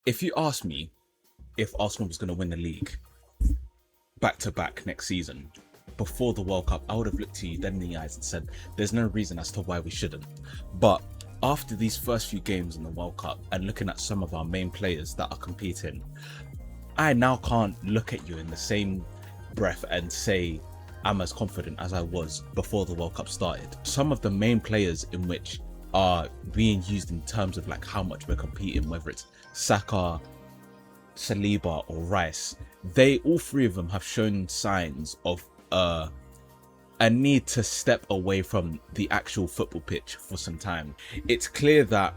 if you ask me if Arsenal was going to win the league back to back next season before the World Cup, I would have looked to you dead in the eyes and said there's no reason as to why we shouldn't. But after these first few games in the World Cup and looking at some of our main players that are competing, I now can't look at you in the same breath and say I'm as confident as I was before the World Cup started. Some of the main players in which are being used in terms of like how much we're competing, whether it's Saka, Saliba or Rice, all three of them have shown signs of a need to step away from the actual football pitch for some time. It's clear that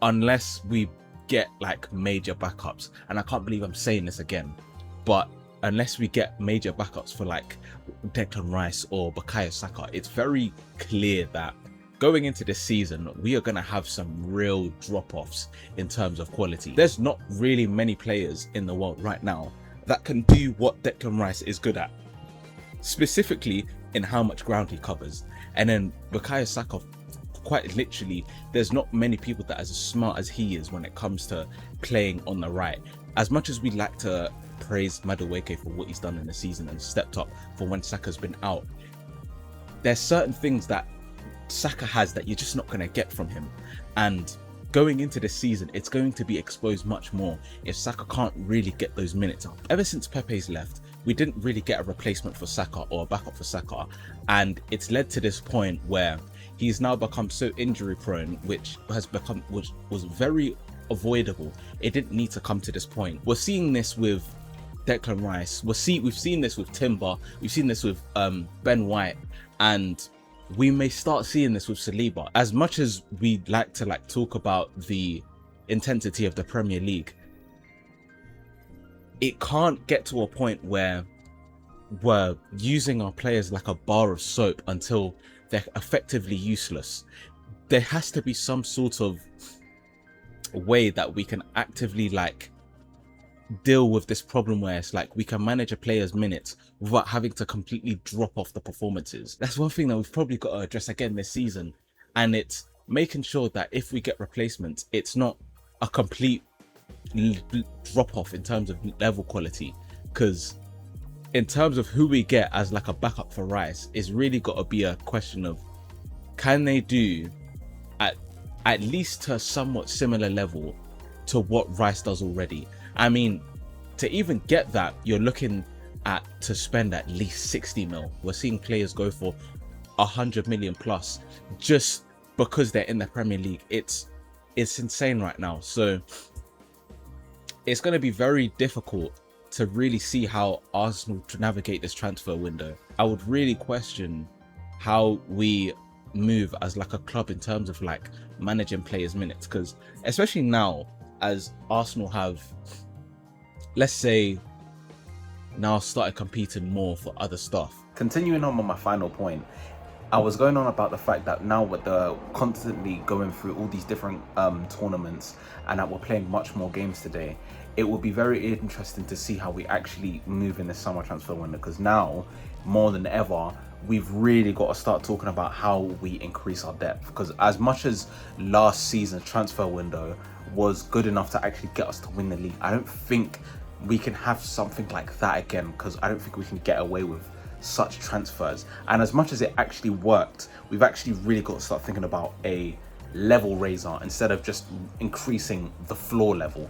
unless we get like major backups, and I can't believe I'm saying this again, but unless we get major backups for like Declan Rice or Bukayo Saka, it's very clear that going into this season, we are going to have some real drop-offs in terms of quality. There's not really many players in the world right now that can do what Declan Rice is good at, specifically in how much ground he covers. And then Bukayo Saka, quite literally, there's not many people that are as smart as he is when it comes to playing on the right. As much as we like to praise Madueke for what he's done in the season and stepped up for when Saka's been out, there's certain things that Saka has that you're just not going to get from him. And going into this season, it's going to be exposed much more if Saka can't really get those minutes up. Ever since Pepe's left, we didn't really get a replacement for Saka or a backup for Saka, and it's led to this point where he's now become so injury prone, which was very avoidable. It didn't need to come to this point. We're seeing this with Declan Rice. We've seen this with Timber. We've seen this with Ben White, and we may start seeing this with Saliba. As much as we like to talk about the intensity of the Premier League, it can't get to a point where we're using our players like a bar of soap until they're effectively useless. There has to be some sort of way that we can actively deal with this problem where it's like we can manage a player's minutes without having to completely drop off the performances. That's one thing that we've probably got to address again this season, and it's making sure that if we get replacements, it's not a complete drop off in terms of level quality, because in terms of who we get as like a backup for Rice, it's really got to be a question of can they do at least to a somewhat similar level to what Rice does already. I mean, to even get that, you're looking at to spend at least 60 mil. We're seeing players go for 100 million plus just because they're in the Premier League. It's insane right now. So it's going to be very difficult to really see how Arsenal to navigate this transfer window. I would really question how we move as like a club in terms of like managing players' minutes, because especially now as Arsenal have, let's say, now started competing more for other stuff. Continuing on with my final point, I was going on about the fact that now with the constantly going through all these different tournaments and that we're playing much more games today, it will be very interesting to see how we actually move in the summer transfer window, because now more than ever we've really got to start talking about how we increase our depth. Because as much as last season's transfer window was good enough to actually get us to win the league, I don't think we can have something like that again, because I don't think we can get away with such transfers. And as much as it actually worked, we've actually really got to start thinking about a level raiser instead of just increasing the floor level.